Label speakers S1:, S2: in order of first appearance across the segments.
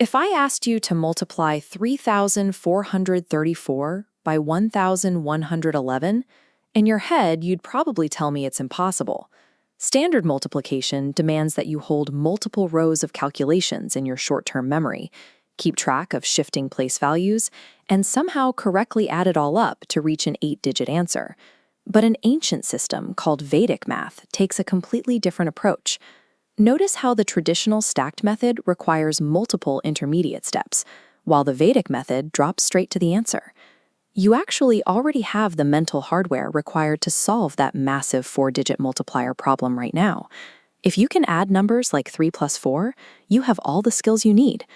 S1: If I asked you to multiply 3,434 by 1,111, in your head, you'd probably tell me it's impossible. Standard multiplication demands that you hold multiple rows of calculations in your short-term memory, keep track of shifting place values, and somehow correctly add it all up to reach an 8-digit answer. But an ancient system called Vedic math takes a completely different approach. Notice how the traditional stacked method requires multiple intermediate steps, while the Vedic method drops straight to the answer. You actually already have the mental hardware required to solve that massive 4-digit multiplier problem right now. If you can add numbers like 3 plus 4, you have all the skills you need.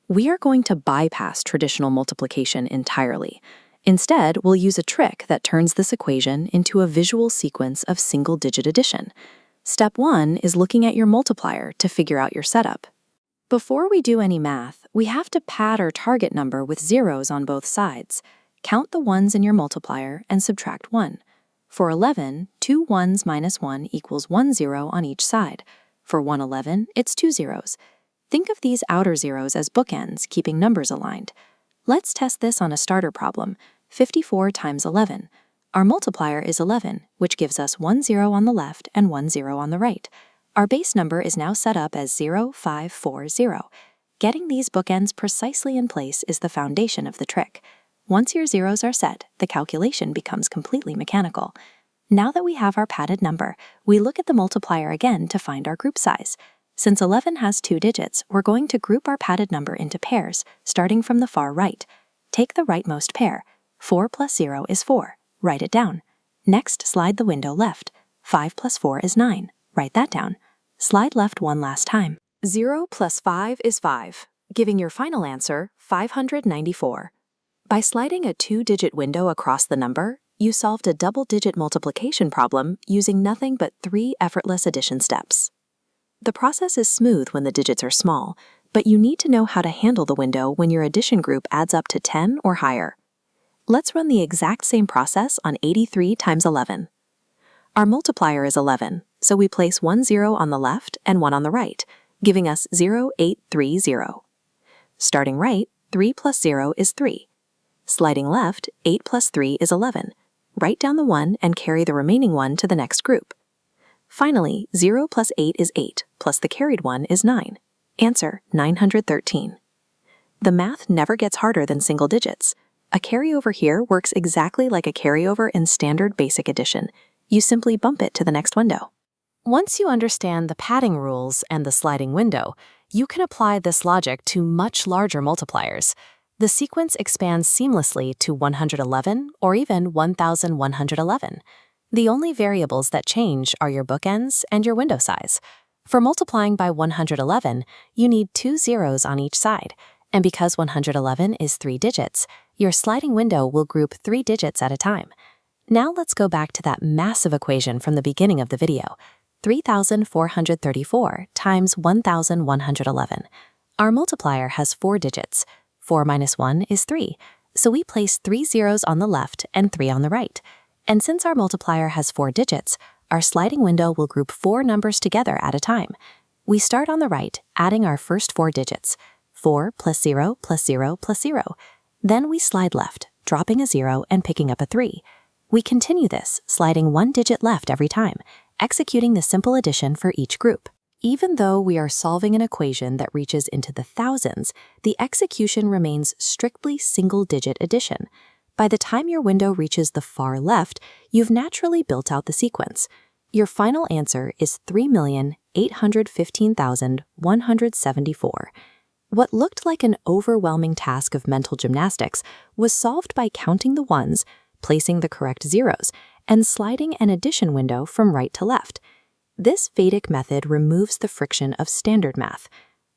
S1: We are going to bypass traditional multiplication entirely. Instead, we'll use a trick that turns this equation into a visual sequence of single-digit addition. Step 1 is looking at your multiplier to figure out your setup. Before we do any math, we have to pad our target number with zeros on both sides. Count the ones in your multiplier and subtract 1. For 11, 2 ones minus 1 equals 1 0 on each side. For 111, it's 2 zeros. Think of these outer zeros as bookends, keeping numbers aligned. Let's test this on a starter problem, 54 times 11. Our multiplier is 11, which gives us 1 0 on the left and 1 0 on the right. Our base number is now set up as 0, 5, 4, 0. Getting these bookends precisely in place is the foundation of the trick. Once your zeros are set, the calculation becomes completely mechanical. Now that we have our padded number, we look at the multiplier again to find our group size. Since 11 has 2 digits, we're going to group our padded number into pairs, starting from the far right. Take the rightmost pair. 4 plus 0 is 4. Write it down. Next, slide the window left. 5 plus 4 is 9. Write that down. Slide left one last time. 0 plus 5 is 5, giving your final answer 594. By sliding a 2-digit window across the number, you solved a double-digit multiplication problem using nothing but 3 effortless addition steps. The process is smooth when the digits are small, but you need to know how to handle the window when your addition group adds up to 10 or higher. Let's run the exact same process on 83 times 11. Our multiplier is 11, so we place 1 0 on the left and 1 on the right, giving us 0, 8, 3, 0. Starting right, 3 plus 0 is 3. Sliding left, 8 plus 3 is 11. Write down the 1 and carry the remaining 1 to the next group. Finally, 0 plus 8 is 8, plus the carried 1 is 9. Answer, 913. The math never gets harder than single digits. A carryover here works exactly like a carryover in standard basic addition. You simply bump it to the next window. Once you understand the padding rules and the sliding window, you can apply this logic to much larger multipliers. The sequence expands seamlessly to 111 or even 1111. The only variables that change are your bookends and your window size. For multiplying by 111, you need 2 zeros on each side, and because 111 is 3 digits, your sliding window will group 3 digits at a time. Now let's go back to that massive equation from the beginning of the video, 3,434 times 1,111. Our multiplier has 4 digits. 4 minus 1 is 3, so we place 3 zeros on the left and 3 on the right. And since our multiplier has 4 digits, our sliding window will group 4 numbers together at a time. We start on the right, adding our first 4 digits, 4 plus 0 plus 0 plus 0. Then we slide left, dropping a 0 and picking up a 3. We continue this, sliding 1 digit left every time, executing the simple addition for each group. Even though we are solving an equation that reaches into the thousands, the execution remains strictly single-digit addition. By the time your window reaches the far left, you've naturally built out the sequence. Your final answer is 3,815,174. What looked like an overwhelming task of mental gymnastics was solved by counting the ones, placing the correct zeros, and sliding an addition window from right to left. This Vedic method removes the friction of standard math.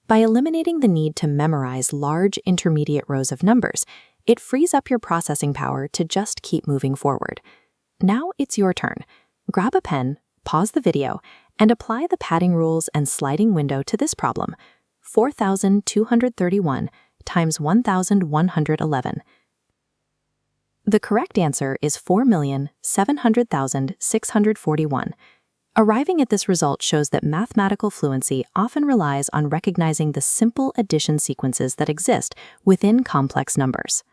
S1: By eliminating the need to memorize large intermediate rows of numbers, it frees up your processing power to just keep moving forward. Now it's your turn. Grab a pen, pause the video, and apply the padding rules and sliding window to this problem, 4,231 times 1,111. The correct answer is 4,700,641.
S2: Arriving at this result shows that mathematical fluency often relies on recognizing the simple addition sequences that exist within complex numbers.